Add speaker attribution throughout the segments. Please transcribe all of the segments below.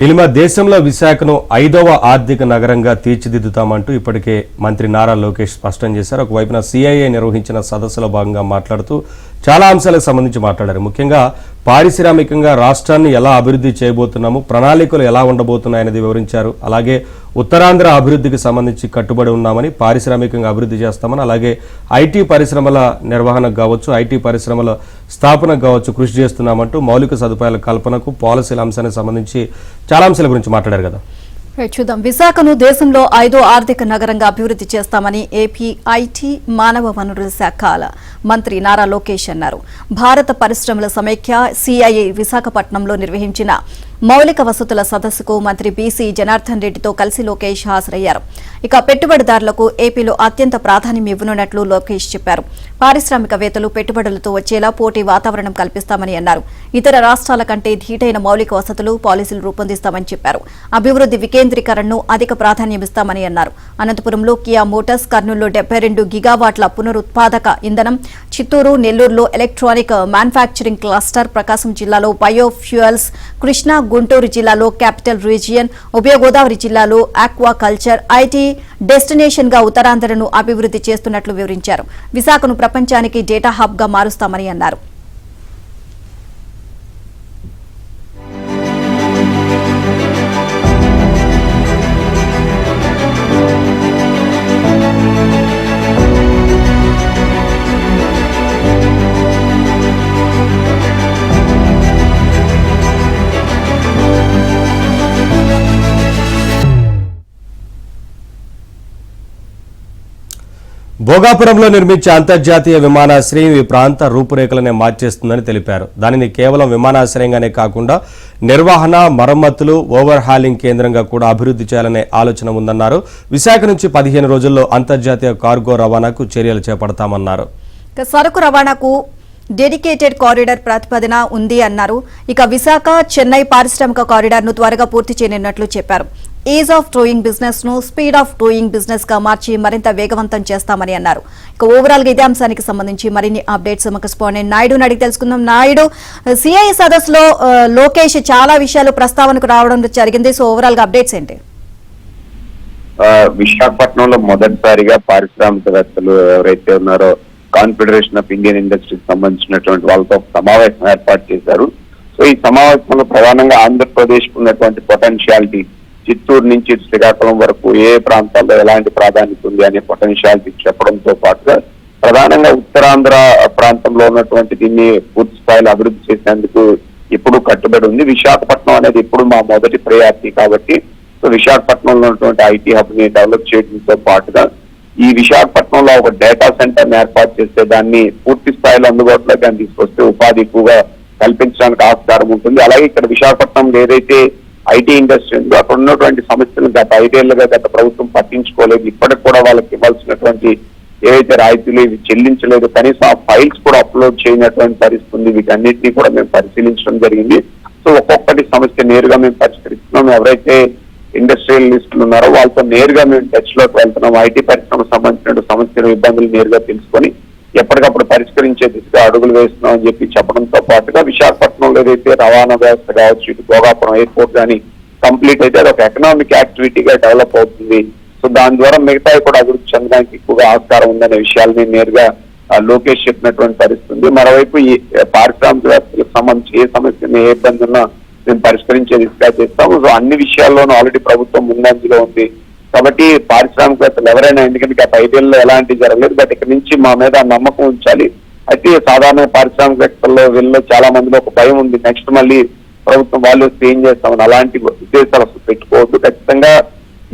Speaker 1: ఇలిమ దేశంలో విశాఖను 5వ ఆర్థిక నగరంగా తీర్చిదిద్దుతామంటూ ఇప్పటికే మంత్రి నారా లోకేష్ స్పష్టం చేశారు. ఒకవైపున సిఐఏ నిర్వహించిన సదస్సులో భాగంగా మాట్లాడుతూ చాలా అంశాలకు సంబంధించి మాట్లాడారు. ముఖ్యంగా పారిశ్రామికంగా రాష్ట్రాన్ని ఎలా అభివృద్ధి చేయబోతున్నాము, ప్రణాళికలు ఎలా ఉండబోతున్నాయనేది వివరించారు. అలాగే ఉత్తరాంధ్ర అభివృద్ధికి సంబంధించి కట్టుబడి ఉన్నామని, పారిశ్రామికంగా అభివృద్ధి చేస్తామని, అలాగే ఐటీ పరిశ్రమల నిర్వహణకు కావచ్చు, ఐటీ పరిశ్రమల స్థాపనకు కావచ్చు కృషి చేస్తున్నామంటూ మౌలిక సదుపాయాల కల్పనకు, పాలసీల అంశానికి సంబంధించి చాలా అంశాల గురించి మాట్లాడారు కదా.
Speaker 2: చూద్దాం. విశాఖను దేశంలో 5వ ఆర్థిక నగరంగా అభివృద్ధి చేస్తామని ఏపీ ఐటీ మానవ వనరుల శాఖ మంత్రి నారా లోకేష్ అన్నారు. భారత పరిశ్రమల సమైక్య సిఐఏ విశాఖపట్నంలో నిర్వహించిన మౌలిక వసతుల సదస్సుకు మంత్రి బీసీ జనార్దన్ రెడ్డితో కలిసి లోకేష్ హాజరయ్యారు. ఇక పెట్టుబడిదారులకు ఏపీలో అత్యంత ప్రాధాన్యం ఇవ్వనున్నట్లు లోకేష్ చెప్పారు. పారిశ్రామికవేత్తలు పెట్టుబడులతో వచ్చేలా పోటీ వాతావరణం కల్పిస్తామని అన్నారు. ఇతర రాష్ట్రాల కంటే ధీటైన మౌలిక వసతులు, పాలసీలు రూపొందిస్తామని చెప్పారు. అభివృద్ధి వికేంద్రీకరణను అధిక ప్రాధాన్యమిస్తామని అన్నారు. అనంతపురంలో కియా మోటార్స్, కర్నూలులో 72 గిగావాట్ల పునరుత్పాదక ఇంధనం, చిత్తూరు, నెల్లూరులో ఎలక్ట్రానిక్ మ్యానుఫ్యాక్చరింగ్ క్లస్టర్, ప్రకాశం జిల్లాలో బయోఫ్యూయల్స్, కృష్ణా, గుంటూరు జిల్లాలో క్యాపిటల్ రీజియన్, ఉభయ గోదావరి జిల్లాలో ఆక్వా కల్చర్, ఐటీ డెస్టినేషన్ గా ఉత్తరాంధ్రను అభివృద్ధి చేస్తున్నట్లు వివరించారు. విశాఖను ప్రపంచానికి డేటా హబ్ గా మారుస్తామని అన్నారు.
Speaker 1: భోగాపురంలో నిర్మించే అంతర్జాతీయ విమానాశ్రయం ఈ ప్రాంత రూపురేఖలనే మార్చేస్తుందని తెలిపారు. దానిని కేవలం విమానాశ్రయంగానే కాకుండా నిర్వహణ, మరమ్మతులు, ఓవర్ హాలింగ్ కేంద్రంగా కూడా అభివృద్ధి చేయాలనే ఆలోచన ఉందన్నారు. విశాఖ నుంచి 15 రోజుల్లో అంతర్జాతీయ కార్గో రవాణాకు చర్యలు చేపడతామన్నారు.
Speaker 2: సరుకు రవాణాకు డెడికేటెడ్ కారిడార్ ప్రతిపాదన ఉంది అన్నారు. ఇక విశాఖ చెన్నై పారిశ్రామిక కారిడార్ ను త్వరగా పూర్తి చేయనున్నట్లు చెప్పారు. ఈజ్ ఆఫ్ డూయింగ్ బిజినెస్ ను స్పీడ్ ఆఫ్ డూయింగ్ బిజినెస్ గా మార్చి మరింత వేగవంతం చేస్తామని అన్నారు. ఇక ఓవరాల్ గా ఇదే అంశానికి సంబంధించి మరిన్ని అప్డేట్స్ మా కరెస్పాండెంట్ నాయుడు అడిగి తెలుసుకుందాం. నాయుడు, సిఐఏ సదస్సులో లోకేష్ చాలా విషయాలు ప్రస్తావనకు రావడం జరిగింది. సో ఓవరాల్ గా అప్డేట్స్ ఏంటి?
Speaker 3: విశాఖపట్నంలో మొదటిసారిగా పారిశ్రామికవేత్తలు ఎవరైతే ఉన్నారో కాన్ఫెడరేషన్ ఆఫ్ ఇండియన్ ఇండస్ట్రీకి సంబంధించినటువంటి వాళ్ళతో సమావేశం ఏర్పాటు చేశారు. సో ఈ సమావేశంలో ప్రధానంగా ఆంధ్రప్రదేశ్ ఉన్నటువంటి పొటెన్షియాలిటీ, చిత్తూరు నుంచి శ్రీకాకుళం వరకు ఏ ప్రాంతాల్లో ఎలాంటి ప్రాధాన్యత ఉంది అనే పొటెన్షియాలిటీ చెప్పడంతో పాటుగా ప్రధానంగా ఉత్తరాంధ్ర ప్రాంతంలో ఉన్నటువంటి దీన్ని పూర్తి స్థాయిలో అభివృద్ధి చేసేందుకు ఇప్పుడు కట్టుబడి ఉంది. విశాఖపట్నం అనేది ఇప్పుడు మా మొదటి ప్రయారిటీ కాబట్టి సో విశాఖపట్నంలో ఉన్నటువంటి ఐటీ హబ్ ని డెవలప్ చేయడంతో పాటుగా ఈ విశాఖపట్నంలో ఒక డేటా సెంటర్ ని ఏర్పాటు చేస్తే దాన్ని పూర్తి స్థాయిలో అందుబాటులోకి తీసుకొస్తే ఉపాధి ఎక్కువగా కల్పించడానికి ఆస్కారం ఉంటుంది. అలాగే ఇక్కడ విశాఖపట్నంలో ఏదైతే ఐటీ ఇండస్ట్రీ ఉందో అక్కడ ఉన్నటువంటి సమస్యలను గత 5 ఏళ్లుగా గత ప్రభుత్వం పట్టించుకోలేదు. ఇప్పటికి కూడా వాళ్ళకి ఇవ్వాల్సినటువంటి ఏవైతే రాయితీలు ఇవి చెల్లించలేదు, కనీసం ఆ ఫైల్స్ కూడా అప్లోడ్ చేయనటువంటి పరిస్థితి ఉంది. వీటన్నిటినీ కూడా మేము పరిశీలించడం జరిగింది. సో ఒక్కొక్కటి సమస్య నేరుగా మేము పరిష్కరిస్తున్నాం. ఎవరైతే ఇండస్ట్రియలిస్టులు ఉన్నారో వాళ్ళతో నేరుగా మేము టచ్ లోకి వెళ్తున్నాం. ఐటీ పరిశ్రమకు సంబంధించిన సమస్యలు, ఇబ్బందులు నేరుగా తెలుసుకొని ఎప్పటికప్పుడు పరిష్కరించే దిశగా అడుగులు వేస్తున్నాం అని చెప్పి చెప్పడంతో పాటుగా విశాఖపట్నంలో ఏదైతే రవాణా వ్యవస్థ కావచ్చు, ఇటు భోగాపురం ఎయిర్పోర్ట్ కానీ కంప్లీట్ అయితే అది ఒక ఎకనామిక్ యాక్టివిటీగా డెవలప్ అవుతుంది. సో దాని ద్వారా మిగతాయి కూడా అభివృద్ధి చెందడానికి ఎక్కువగా ఆస్కారం ఉందనే విషయాల్ని నేరుగా లోకేష్ చెప్పినటువంటి పరిస్థితి ఉంది. మరోవైపు ఈ పారిశ్రామికవేత్తలకు సంబంధించి ఏ సమస్యను, ఏ ఇబ్బంది ఉన్నా మేము పరిష్కరించే దిశగా చేస్తాము. సో అన్ని విషయాల్లోనూ ఆల్రెడీ ప్రభుత్వం ముందంజలో ఉంది కాబట్టి పారిశ్రామికవేత్తలు ఎవరైనా, ఎందుకంటే గత 5 ఏళ్ళలో ఎలాంటి జరగలేదు, బట్ ఇక్కడ నుంచి మా మీద నమ్మకం ఉంచాలి. అయితే సాధారణ పారిశ్రామికవేత్తల్లో వీళ్ళలో చాలా మందిలో ఒక భయం ఉంది, నెక్స్ట్ మళ్ళీ ప్రభుత్వం వాళ్ళు ఏం చేస్తామని. అలాంటి ఉద్దేశాలు అసలు పెట్టుకోవద్దు. ఖచ్చితంగా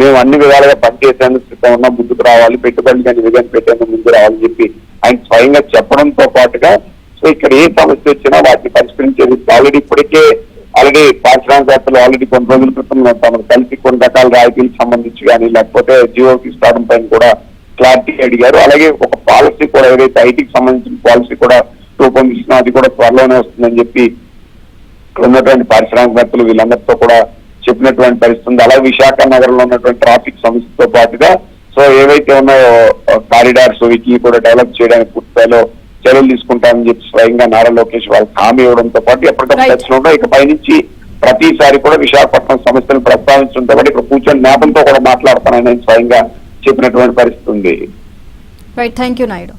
Speaker 3: మేము అన్ని విధాలుగా పనిచేసేందుకు సిద్ధం ఉన్నాం, ముందుకు రావాలి, పెట్టుబడులు కానీ విధానం పెట్టేందుకు ముందు రావాలని చెప్పి ఆయన స్వయంగా చెప్పడంతో పాటుగా సో ఇక్కడ ఏ సమస్య వచ్చినా వాటిని పరిష్కరించేది ఆల్రెడీ పారిశ్రామికవేత్తలు ఆల్రెడీ కొన్ని రోజుల క్రితం తమకు కలిసి కొన్ని రకాల రాయితీలకు సంబంధించి కానీ లేకపోతే జియో తీసుకోవడం పైన కూడా క్లారిటీ అడిగారు. అలాగే ఒక పాలసీ కూడా ఏదైతే ఐటీకి సంబంధించిన పాలసీ కూడా రూపొందిస్తున్నా అది కూడా త్వరలోనే వస్తుందని చెప్పి ఉన్నటువంటి పారిశ్రామికవేత్తలు వీళ్ళందరితో కూడా చెప్పినటువంటి పరిస్థితి ఉంది. అలాగే విశాఖ నగరంలో ఉన్నటువంటి ట్రాఫిక్ సమస్యతో పాటుగా సో ఏవైతే ఉన్నాయో కారిడార్స్ వీటిని కూడా డెవలప్ చేయడానికి పూర్తి స్థాయిలో చర్యలు తీసుకుంటామని చెప్పి స్వయంగా నారా లోకేష్ వాళ్ళకి హామీ ఇవ్వడంతో పాటు ఎప్పటికప్పుడు టచ్ లో ఇక పైనుంచి ప్రతిసారి కూడా విశాఖపట్నం సమస్యలు ప్రస్తావించడంతో పాటు ఇక్కడ కూర్చొని నేతలతో కూడా మాట్లాడతానని స్వయంగా చెప్పినటువంటి పరిస్థితి ఉంది.
Speaker 2: Right, thank you Naidu.